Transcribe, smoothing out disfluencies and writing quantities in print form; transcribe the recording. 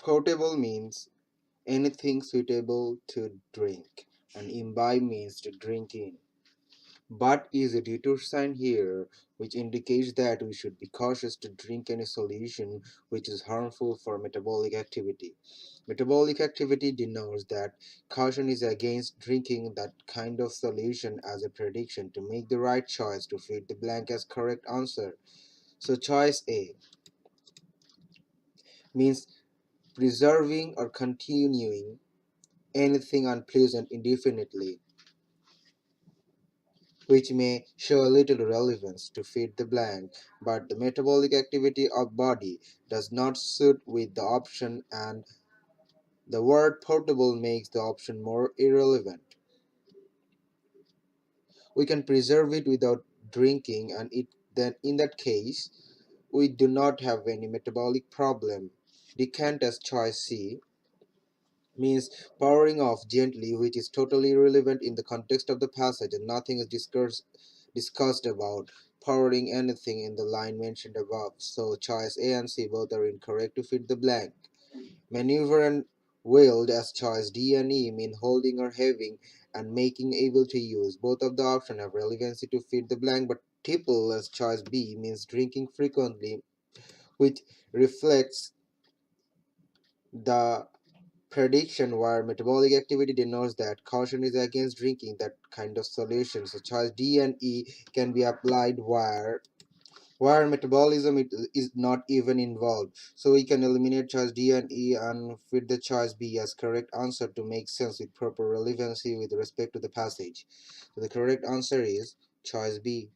Portable means anything suitable to drink, and imbibe means to drink in. But is a detour sign here, which indicates that we should be cautious to drink any solution which is harmful for metabolic activity. Metabolic activity denotes that caution is against drinking that kind of solution as a prediction to make the right choice to fill the blank as correct answer. So choice A means preserving or continuing anything unpleasant indefinitely, which may show a little relevance to fit the blank, but the metabolic activity of body does not suit with the option, and the word portable makes the option more irrelevant. We can preserve it without drinking, and then in that case we do not have any metabolic problem. Decant as choice C means powering off gently, which is totally irrelevant in the context of the passage, and nothing is discussed about powering anything in the line mentioned above. So choice A and C both are incorrect to fit the blank. Maneuver and wield as choice D and E mean holding or having and making able to use. Both of the options have relevancy to fit the blank, but tipple as choice B means drinking frequently, which reflects the prediction where metabolic activity denotes that caution is against drinking that kind of solution. So choice D and E can be applied where metabolism is not even involved. So we can eliminate choice D and E and fit the choice B as correct answer to make sense with proper relevancy with respect to the passage. So the correct answer is choice B.